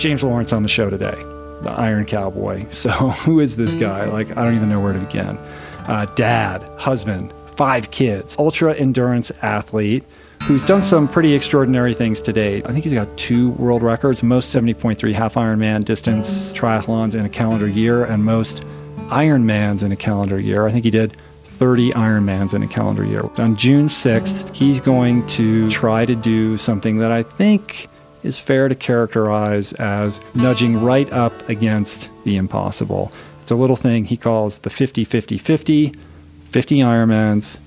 James Lawrence on the show today, the Iron Cowboy. So who is this guy? Like, I don't even know where to begin. Dad, husband, 5 kids, ultra endurance athlete who's done some pretty extraordinary things to date. I think he's got 2 world records, most 70.3 half Ironman distance triathlons in a calendar year, and most Ironmans in a calendar year. I think he did 30 Ironmans in a calendar year. On June 6th, he's going to try to do something that I think is fair to characterize as nudging right up against the impossible. It's a little thing he calls the 50-50-50, 50 Ironmans,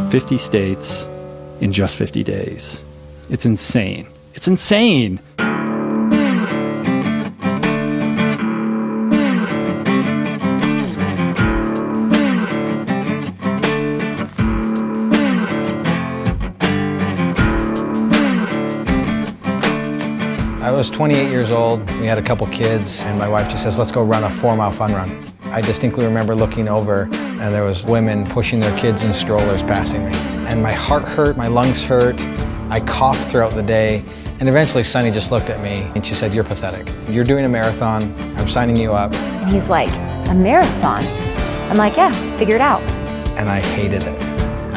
50 states in just 50 days. It's insane. It's insane! I was 28 years old, we had a couple kids, and my wife just says, let's go run a 4-mile fun run. I distinctly remember looking over, and there was women pushing their kids in strollers passing me. And my heart hurt, my lungs hurt, I coughed throughout the day, and eventually Sunny just looked at me, and she said, you're pathetic. You're doing a marathon, I'm signing you up. And he's like, a marathon? I'm like, yeah, figure it out. And I hated it.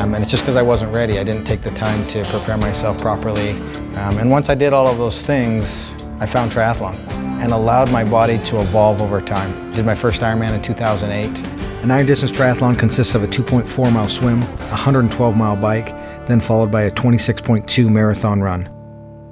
And it's just because I wasn't ready. I didn't take the time to prepare myself properly. And once I did all of those things, I found triathlon and allowed my body to evolve over time. Did my first Ironman in 2008. An iron distance triathlon consists of a 2.4 mile swim, a 112 mile bike, then followed by a 26.2 marathon run.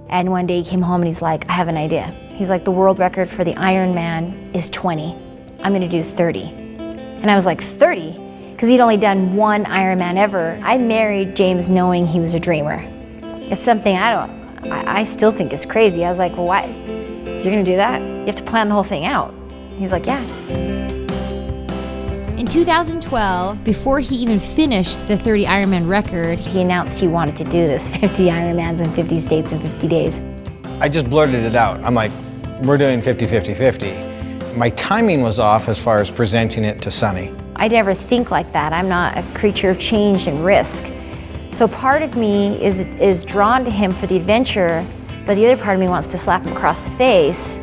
And one day he came home and he's like, I have an idea. He's like, the world record for the Ironman is 20. I'm gonna do 30. And I was like, 30? Because he'd only done 1 Ironman ever. I married James knowing he was a dreamer. It's something I still think is crazy. I was like, well, why? You're gonna do that? You have to plan the whole thing out. He's like, yeah. In 2012, before he even finished the 30 Ironman record, He announced he wanted to do this 50 Ironmans in 50 states in 50 days. I just blurted it out. I'm like, we're doing 50-50-50. My timing was off as far as presenting it to Sunny. I never think like that. I'm not a creature of change and risk. So part of me is drawn to him for the adventure, but the other part of me wants to slap him across the face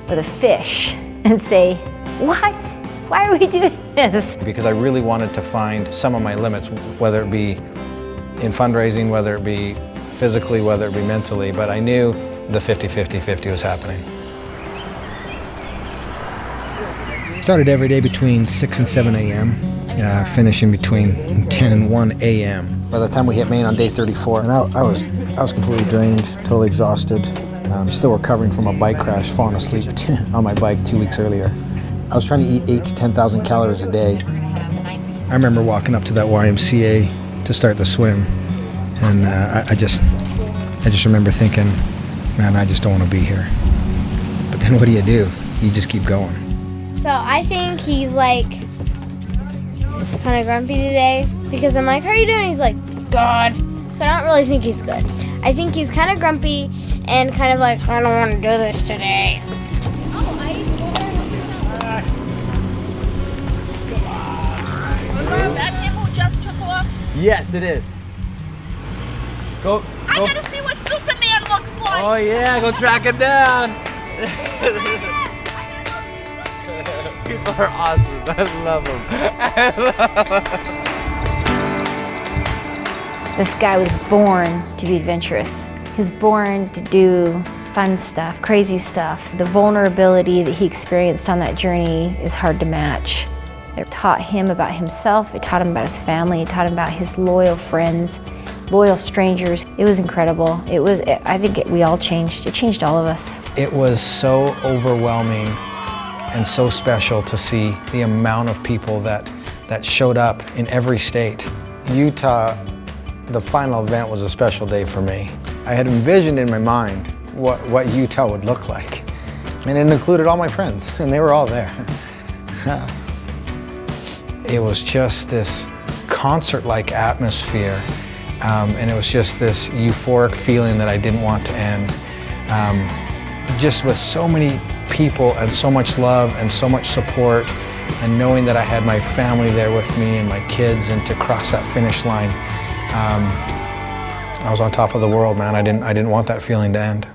with a fish and say, what? Why are we doing this? Because I really wanted to find some of my limits, whether it be in fundraising, whether it be physically, whether it be mentally, but I knew the 50-50-50 was happening. Started every day between 6 and 7 a.m., finishing between 10 and 1 a.m. By the time we hit Maine on day 34, and I was completely drained, totally exhausted, still recovering from a bike crash, falling asleep on my bike 2 weeks earlier. I was trying to eat 8,000 to 10,000 calories a day. I remember walking up to that YMCA to start the swim, and I just remember thinking, man, I just don't want to be here. But then what do? You just keep going. So I think he's like kind of grumpy today because I'm like, how are you doing? He's like, God. So I don't really think he's good. I think he's kind of grumpy and kind of like, I don't want to do this today. oh, I used to go there and Is that him who just took off? Yes, it is. Go. I gotta see what Superman looks like. Oh yeah, go track him down. People are awesome. I love them. This guy was born to be adventurous. He was born to do fun stuff, crazy stuff. The vulnerability that he experienced on that journey is hard to match. It taught him about himself, it taught him about his family, it taught him about his loyal friends, loyal strangers. It was incredible. I think we all changed. It changed all of us. It was so overwhelming and so special to see the amount of people that showed up in every state. Utah, the final event was a special day for me. I had envisioned in my mind what Utah would look like. And it included all my friends, and they were all there. It was just this concert-like atmosphere, and it was just this euphoric feeling that I didn't want to end. Just with so many people and so much love and so much support, and knowing that I had my family there with me and my kids, and to cross that finish line, I was on top of the world, man. I didn't want that feeling to end.